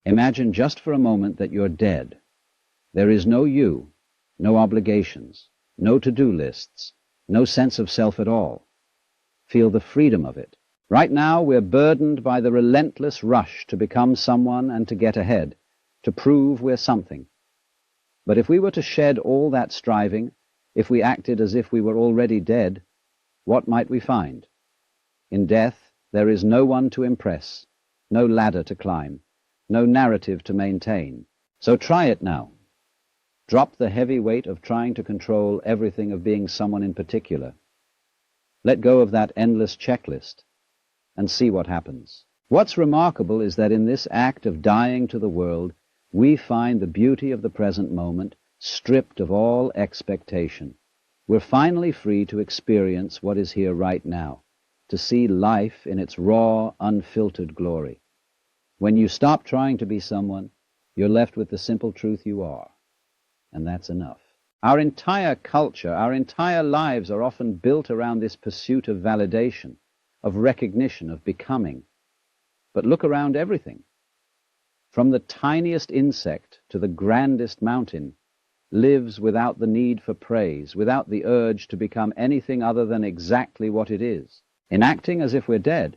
Imagine just for a moment that you're dead. There is no you, no obligations, no to-do lists, no sense of self at all. Feel the freedom of it. Right now we're burdened by the relentless rush to become someone and to get ahead, to prove we're something. But if we were to shed all that striving, if we acted as if we were already dead, what might we find? In death there is no one to impress, no ladder to climb, no narrative to maintain. So try it now. Drop the heavy weight of trying to control everything, of being someone in particular. Let go of that endless checklist and see what happens. What's remarkable is that in this act of dying to the world, we find the beauty of the present moment stripped of all expectation. We're finally free to experience what is here right now, to see life in its raw, unfiltered glory. When you stop trying to be someone, you're left with the simple truth you are, and that's enough. Our entire culture, our entire lives are often built around this pursuit of validation, of recognition, of becoming. But look around everything. From the tiniest insect to the grandest mountain lives without the need for praise, without the urge to become anything other than exactly what it is. In acting as if we're dead,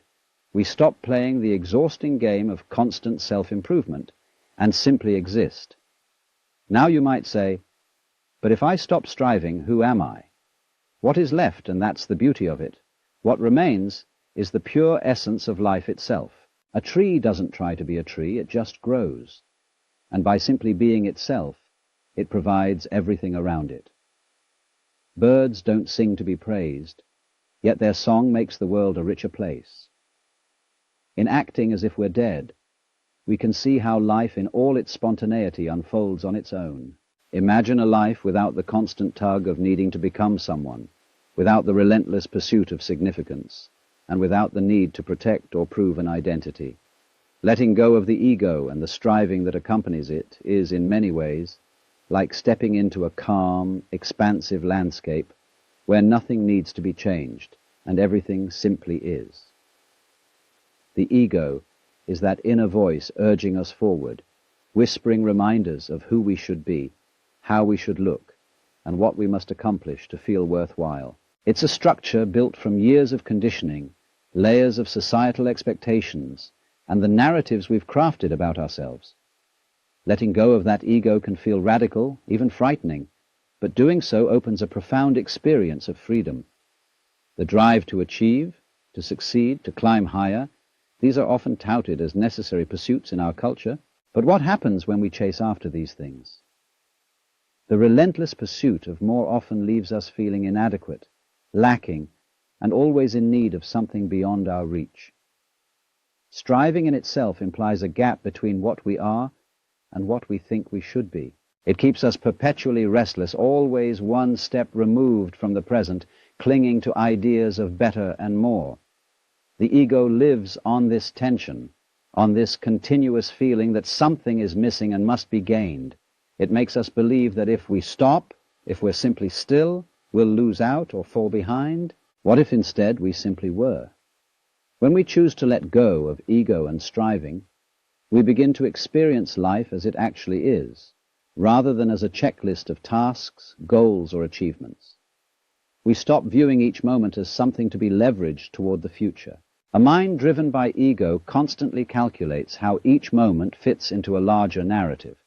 we stop playing the exhausting game of constant self-improvement and simply exist. Now you might say, but if I stop striving, who am I? What is left? And that's the beauty of it. What remains is the pure essence of life itself. A tree doesn't try to be a tree, it just grows. And by simply being itself, it provides everything around it. Birds don't sing to be praised, yet their song makes the world a richer place. In acting as if we're dead, we can see how life in all its spontaneity unfolds on its own. Imagine a life without the constant tug of needing to become someone, without the relentless pursuit of significance, and without the need to protect or prove an identity. Letting go of the ego and the striving that accompanies it is, in many ways, like stepping into a calm, expansive landscape where nothing needs to be changed and everything simply is. The ego is that inner voice urging us forward, whispering reminders of who we should be, how we should look, and what we must accomplish to feel worthwhile. It's a structure built from years of conditioning, layers of societal expectations, and the narratives we've crafted about ourselves. Letting go of that ego can feel radical, even frightening, but doing so opens a profound experience of freedom. The drive to achieve, to succeed, to climb higher, these are often touted as necessary pursuits in our culture. But what happens when we chase after these things? The relentless pursuit of more often leaves us feeling inadequate, lacking, and always in need of something beyond our reach. Striving in itself implies a gap between what we are and what we think we should be. It keeps us perpetually restless, always one step removed from the present, clinging to ideas of better and more. The ego lives on this tension, on this continuous feeling that something is missing and must be gained. It makes us believe that if we stop, if we're simply still, we'll lose out or fall behind. What if instead we simply were? When we choose to let go of ego and striving, we begin to experience life as it actually is, rather than as a checklist of tasks, goals, or achievements. We stop viewing each moment as something to be leveraged toward the future. A mind driven by ego constantly calculates how each moment fits into a larger narrative,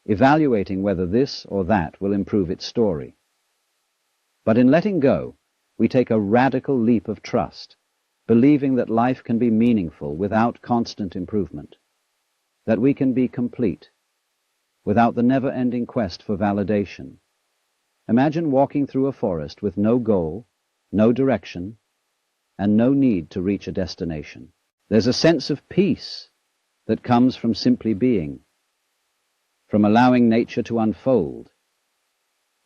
evaluating whether this or that will improve its story. But in letting go, we take a radical leap of trust, believing that life can be meaningful without constant improvement, that we can be complete without the never-ending quest for validation. Imagine walking through a forest with no goal, no direction, and no need to reach a destination. There's a sense of peace that comes from simply being, from allowing nature to unfold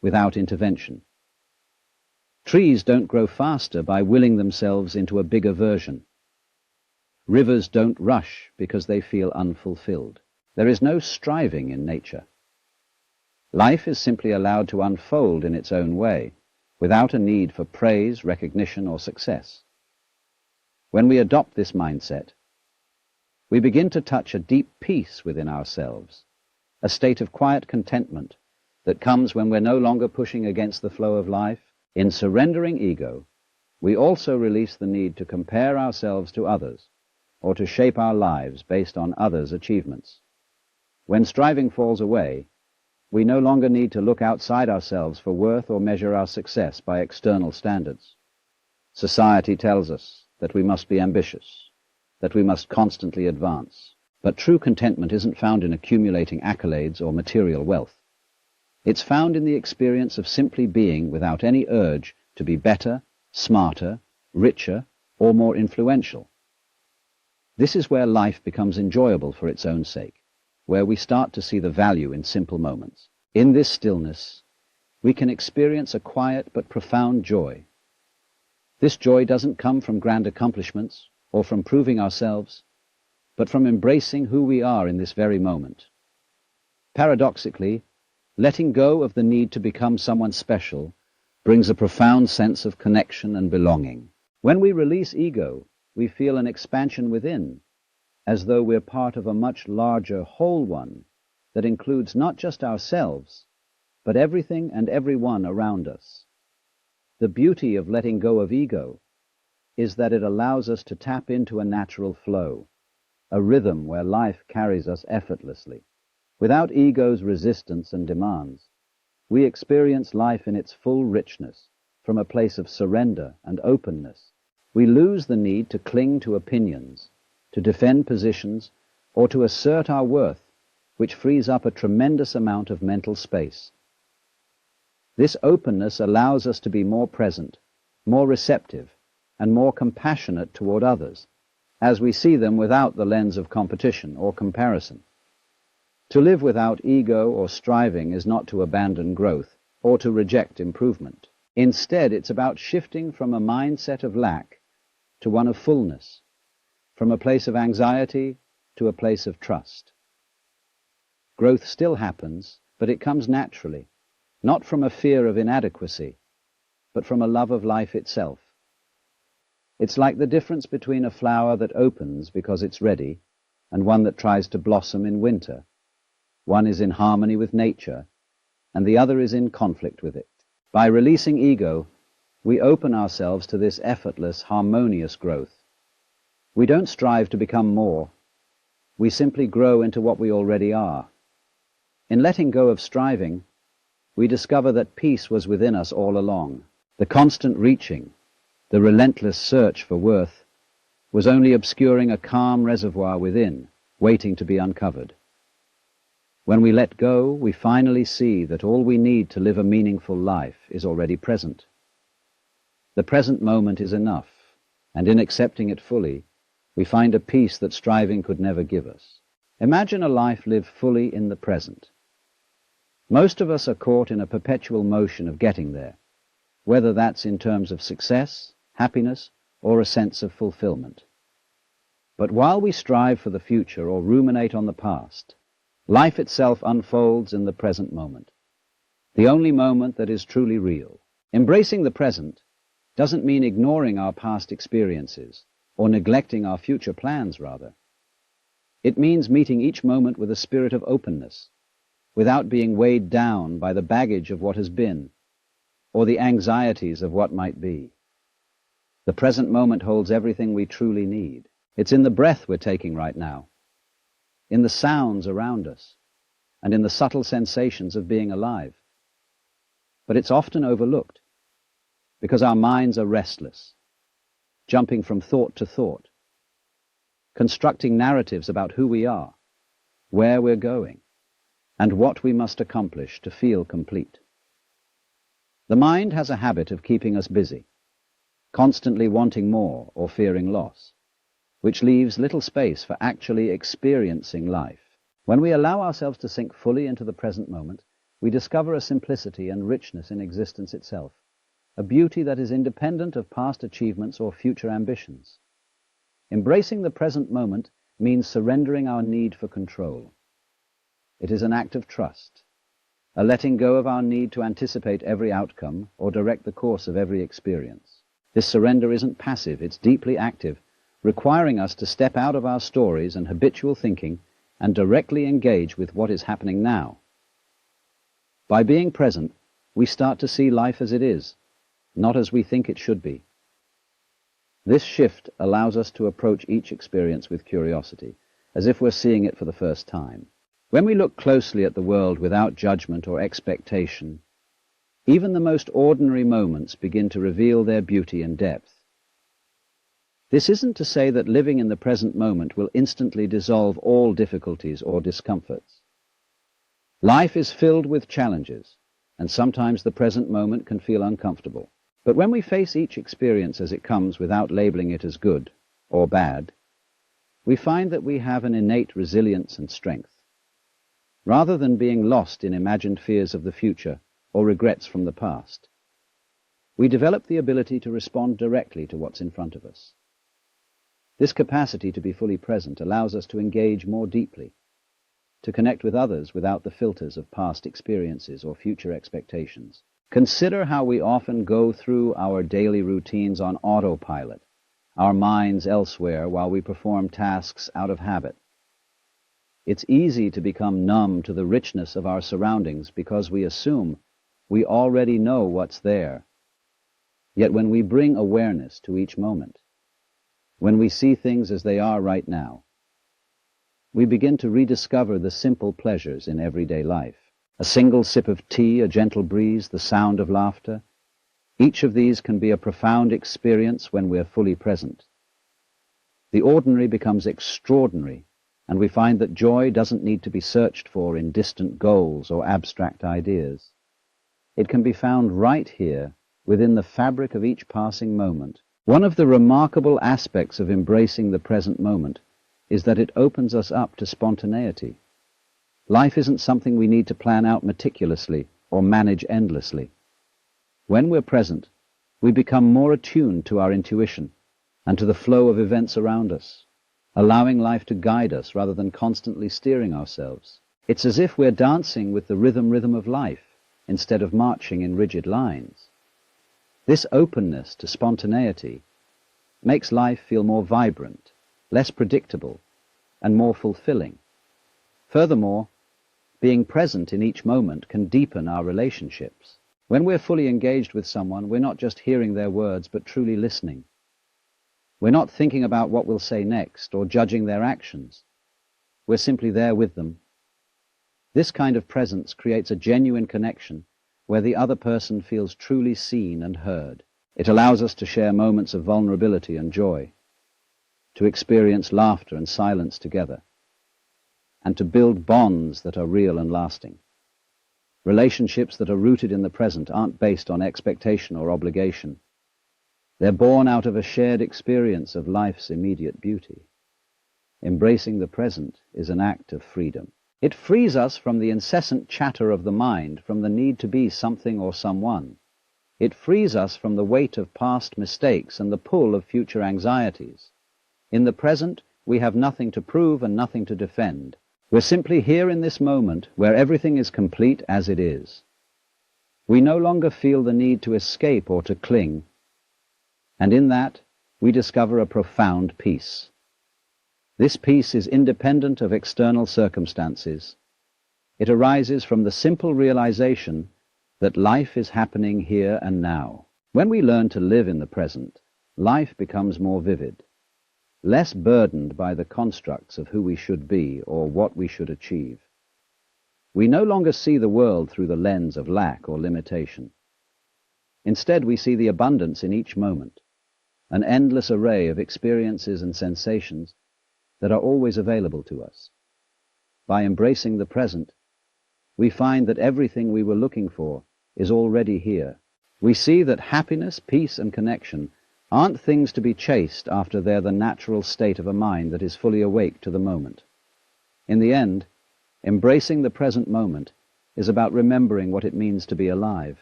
without intervention. Trees don't grow faster by willing themselves into a bigger version. Rivers don't rush because they feel unfulfilled. There is no striving in nature. Life is simply allowed to unfold in its own way, without a need for praise, recognition, or success. When we adopt this mindset, we begin to touch a deep peace within ourselves, a state of quiet contentment that comes when we're no longer pushing against the flow of life. In surrendering ego, we also release the need to compare ourselves to others or to shape our lives based on others' achievements. When striving falls away, we no longer need to look outside ourselves for worth or measure our success by external standards. Society tells us that we must be ambitious, that we must constantly advance. But true contentment isn't found in accumulating accolades or material wealth. It's found in the experience of simply being without any urge to be better, smarter, richer, or more influential. This is where life becomes enjoyable for its own sake, where we start to see the value in simple moments. In this stillness, we can experience a quiet but profound joy. This joy doesn't come from grand accomplishments or from proving ourselves, but from embracing who we are in this very moment. Paradoxically, letting go of the need to become someone special brings a profound sense of connection and belonging. When we release ego, we feel an expansion within, as though we're part of a much larger whole one that includes not just ourselves, but everything and everyone around us. The beauty of letting go of ego is that it allows us to tap into a natural flow, a rhythm where life carries us effortlessly. Without ego's resistance and demands, we experience life in its full richness, from a place of surrender and openness. We lose the need to cling to opinions, to defend positions, or to assert our worth, which frees up a tremendous amount of mental space. This openness allows us to be more present, more receptive, and more compassionate toward others, as we see them without the lens of competition or comparison. To live without ego or striving is not to abandon growth or to reject improvement. Instead, it's about shifting from a mindset of lack to one of fullness, from a place of anxiety to a place of trust. Growth still happens, but it comes naturally, not from a fear of inadequacy, but from a love of life itself. It's like the difference between a flower that opens because it's ready and one that tries to blossom in winter. One is in harmony with nature, and the other is in conflict with it. By releasing ego, we open ourselves to this effortless, harmonious growth. We don't strive to become more. We simply grow into what we already are. In letting go of striving, we discover that peace was within us all along. The constant reaching, the relentless search for worth, was only obscuring a calm reservoir within, waiting to be uncovered. When we let go, we finally see that all we need to live a meaningful life is already present. The present moment is enough, and in accepting it fully, we find a peace that striving could never give us. Imagine a life lived fully in the present. Most of us are caught in a perpetual motion of getting there, whether that's in terms of success, happiness, or a sense of fulfillment. But while we strive for the future or ruminate on the past, life itself unfolds in the present moment, the only moment that is truly real. Embracing the present doesn't mean ignoring our past experiences or neglecting our future plans, rather. It means meeting each moment with a spirit of openness, without being weighed down by the baggage of what has been or the anxieties of what might be. The present moment holds everything we truly need. It's in the breath we're taking right now, in the sounds around us, and in the subtle sensations of being alive. But it's often overlooked, because our minds are restless, jumping from thought to thought, constructing narratives about who we are, where we're going, and what we must accomplish to feel complete. The mind has a habit of keeping us busy, constantly wanting more or fearing loss, which leaves little space for actually experiencing life. When we allow ourselves to sink fully into the present moment, we discover a simplicity and richness in existence itself, a beauty that is independent of past achievements or future ambitions. Embracing the present moment means surrendering our need for control. It is an act of trust, a letting go of our need to anticipate every outcome or direct the course of every experience. This surrender isn't passive, it's deeply active, requiring us to step out of our stories and habitual thinking and directly engage with what is happening now. By being present, we start to see life as it is, not as we think it should be. This shift allows us to approach each experience with curiosity, as if we're seeing it for the first time. When we look closely at the world without judgment or expectation, even the most ordinary moments begin to reveal their beauty and depth. This isn't to say that living in the present moment will instantly dissolve all difficulties or discomforts. Life is filled with challenges, and sometimes the present moment can feel uncomfortable. But when we face each experience as it comes without labeling it as good or bad, we find that we have an innate resilience and strength. Rather than being lost in imagined fears of the future or regrets from the past, we develop the ability to respond directly to what's in front of us. This capacity to be fully present allows us to engage more deeply, to connect with others without the filters of past experiences or future expectations. Consider how we often go through our daily routines on autopilot, our minds elsewhere while we perform tasks out of habit. It's easy to become numb to the richness of our surroundings because we assume we already know what's there. Yet when we bring awareness to each moment, when we see things as they are right now, we begin to rediscover the simple pleasures in everyday life. A single sip of tea, a gentle breeze, the sound of laughter. Each of these can be a profound experience when we're fully present. The ordinary becomes extraordinary, and we find that joy doesn't need to be searched for in distant goals or abstract ideas. It can be found right here, within the fabric of each passing moment. One of the remarkable aspects of embracing the present moment is that it opens us up to spontaneity. Life isn't something we need to plan out meticulously or manage endlessly. When we're present, we become more attuned to our intuition and to the flow of events around us, allowing life to guide us rather than constantly steering ourselves. It's as if we're dancing with the rhythm of life instead of marching in rigid lines. This openness to spontaneity makes life feel more vibrant, less predictable, and more fulfilling. Furthermore, being present in each moment can deepen our relationships. When we're fully engaged with someone, we're not just hearing their words, but truly listening. We're not thinking about what we'll say next or judging their actions. We're simply there with them. This kind of presence creates a genuine connection where the other person feels truly seen and heard. It allows us to share moments of vulnerability and joy, to experience laughter and silence together, and to build bonds that are real and lasting. Relationships that are rooted in the present aren't based on expectation or obligation. They're born out of a shared experience of life's immediate beauty. Embracing the present is an act of freedom. It frees us from the incessant chatter of the mind, from the need to be something or someone. It frees us from the weight of past mistakes and the pull of future anxieties. In the present, we have nothing to prove and nothing to defend. We're simply here in this moment where everything is complete as it is. We no longer feel the need to escape or to cling, and in that we discover a profound peace. This peace is independent of external circumstances. It arises from the simple realization that life is happening here and now. When we learn to live in the present, life becomes more vivid, less burdened by the constructs of who we should be or what we should achieve. We no longer see the world through the lens of lack or limitation. Instead, we see the abundance in each moment, an endless array of experiences and sensations that are always available to us. By embracing the present, we find that everything we were looking for is already here. We see that happiness, peace, and connection aren't things to be chased after they're the natural state of a mind that is fully awake to the moment. In the end, embracing the present moment is about remembering what it means to be alive.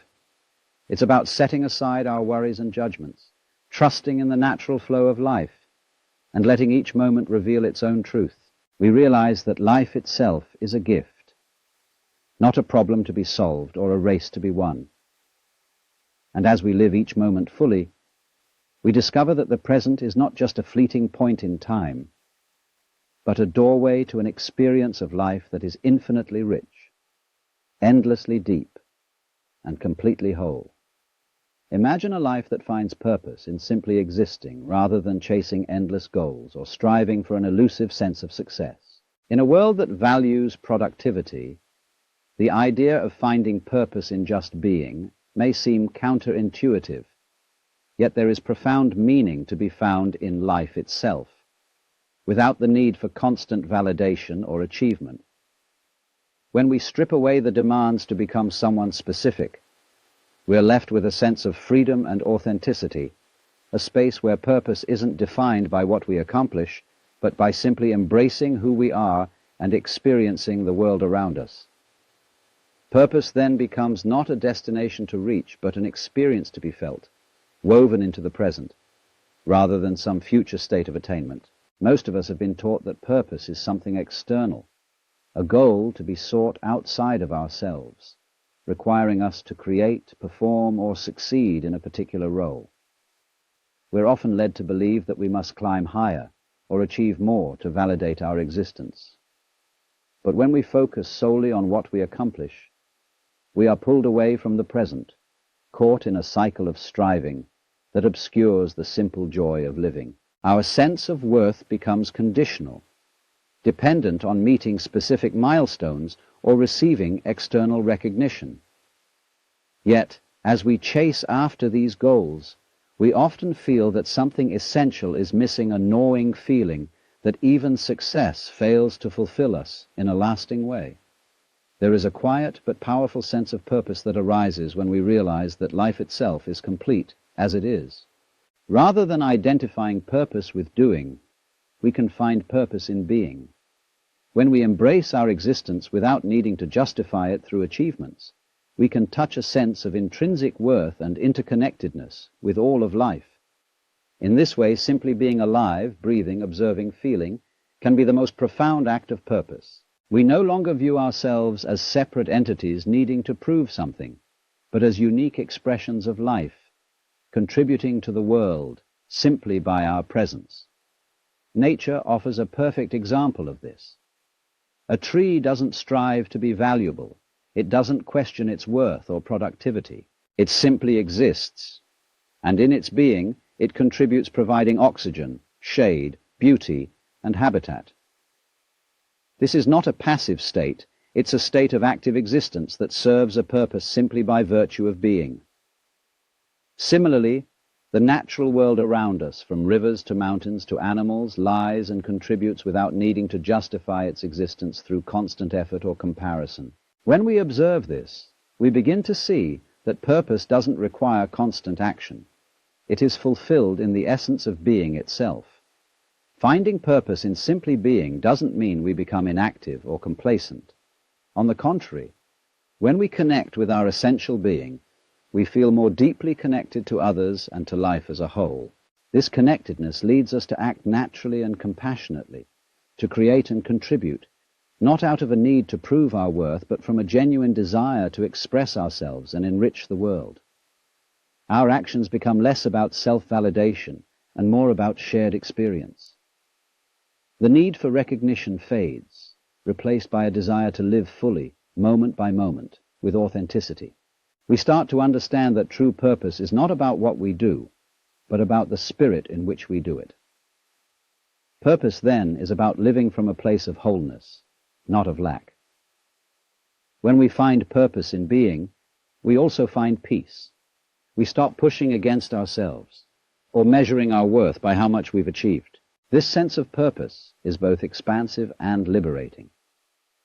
It's about setting aside our worries and judgments, trusting in the natural flow of life, and letting each moment reveal its own truth. We realize that life itself is a gift, not a problem to be solved or a race to be won. And as we live each moment fully, we discover that the present is not just a fleeting point in time, but a doorway to an experience of life that is infinitely rich, endlessly deep, and completely whole. Imagine a life that finds purpose in simply existing rather than chasing endless goals or striving for an elusive sense of success. In a world that values productivity, the idea of finding purpose in just being may seem counterintuitive, yet there is profound meaning to be found in life itself, without the need for constant validation or achievement. When we strip away the demands to become someone specific, we are left with a sense of freedom and authenticity, a space where purpose isn't defined by what we accomplish, but by simply embracing who we are and experiencing the world around us. Purpose then becomes not a destination to reach, but an experience to be felt, woven into the present, rather than some future state of attainment. Most of us have been taught that purpose is something external, a goal to be sought outside of ourselves, requiring us to create, perform, or succeed in a particular role. We're often led to believe that we must climb higher or achieve more to validate our existence. But when we focus solely on what we accomplish, we are pulled away from the present, caught in a cycle of striving that obscures the simple joy of living. Our sense of worth becomes conditional, dependent on meeting specific milestones or receiving external recognition. Yet, as we chase after these goals, we often feel that something essential is missing, a gnawing feeling that even success fails to fulfill us in a lasting way. There is a quiet but powerful sense of purpose that arises when we realize that life itself is complete as it is. Rather than identifying purpose with doing, we can find purpose in being. When we embrace our existence without needing to justify it through achievements, we can touch a sense of intrinsic worth and interconnectedness with all of life. In this way, simply being alive, breathing, observing, feeling, can be the most profound act of purpose. We no longer view ourselves as separate entities needing to prove something, but as unique expressions of life, contributing to the world simply by our presence. Nature offers a perfect example of this. A tree doesn't strive to be valuable. It doesn't question its worth or productivity. It simply exists, and in its being, it contributes, providing oxygen, shade, beauty, and habitat. This is not a passive state. It's a state of active existence that serves a purpose simply by virtue of being. Similarly, the natural world around us, from rivers to mountains to animals, lies and contributes without needing to justify its existence through constant effort or comparison. When we observe this, we begin to see that purpose doesn't require constant action. It is fulfilled in the essence of being itself. Finding purpose in simply being doesn't mean we become inactive or complacent. On the contrary, when we connect with our essential being, we feel more deeply connected to others and to life as a whole. This connectedness leads us to act naturally and compassionately, to create and contribute, not out of a need to prove our worth, but from a genuine desire to express ourselves and enrich the world. Our actions become less about self-validation and more about shared experience. The need for recognition fades, replaced by a desire to live fully, moment by moment, with authenticity. We start to understand that true purpose is not about what we do, but about the spirit in which we do it. Purpose, then, is about living from a place of wholeness, not of lack. When we find purpose in being, we also find peace. We stop pushing against ourselves, or measuring our worth by how much we've achieved. This sense of purpose is both expansive and liberating.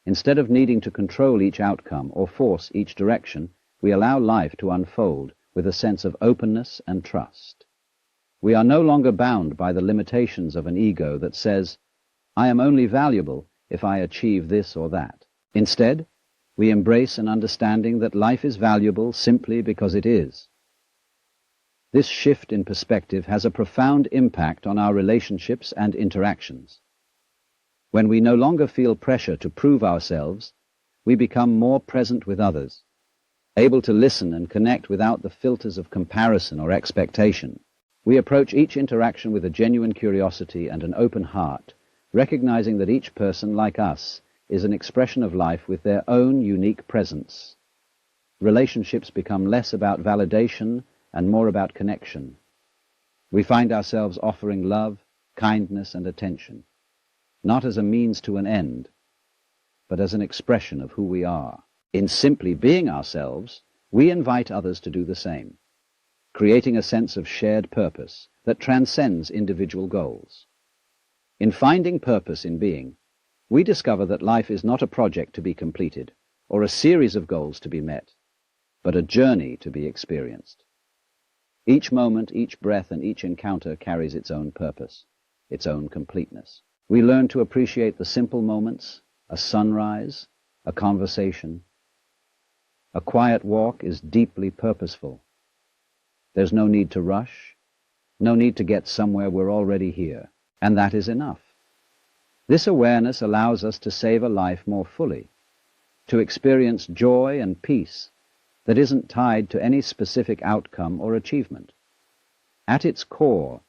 Instead of needing to control each outcome or force each direction, we allow life to unfold with a sense of openness and trust. We are no longer bound by the limitations of an ego that says, "I am only valuable if I achieve this or that." Instead, we embrace an understanding that life is valuable simply because it is. This shift in perspective has a profound impact on our relationships and interactions. When we no longer feel pressure to prove ourselves, we become more present with others, able to listen and connect without the filters of comparison or expectation. We approach each interaction with a genuine curiosity and an open heart, recognizing that each person, like us, is an expression of life with their own unique presence. Relationships become less about validation and more about connection. We find ourselves offering love, kindness, and attention, not as a means to an end, but as an expression of who we are. In simply being ourselves, we invite others to do the same, creating a sense of shared purpose that transcends individual goals. In finding purpose in being, we discover that life is not a project to be completed or a series of goals to be met, but a journey to be experienced. Each moment, each breath, and each encounter carries its own purpose, its own completeness. We learn to appreciate the simple moments, a sunrise, a conversation. A quiet walk is deeply purposeful. There's no need to rush, no need to get somewhere. We're already here, and that is enough. This awareness allows us to savor life more fully, to experience joy and peace that isn't tied to any specific outcome or achievement. At its core,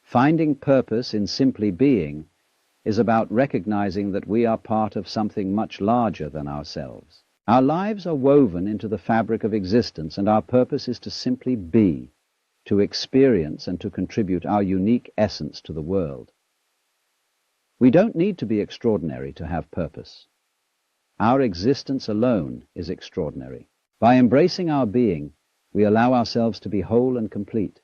finding purpose in simply being is about recognizing that we are part of something much larger than ourselves. Our lives are woven into the fabric of existence, and our purpose is to simply be, to experience and to contribute our unique essence to the world. We don't need to be extraordinary to have purpose. Our existence alone is extraordinary. By embracing our being, we allow ourselves to be whole and complete,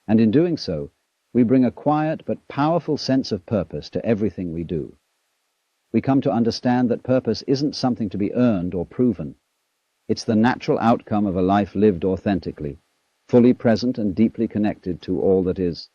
and in doing so, we bring a quiet but powerful sense of purpose to everything we do. We come to understand that purpose isn't something to be earned or proven. It's the natural outcome of a life lived authentically, fully present and deeply connected to all that is.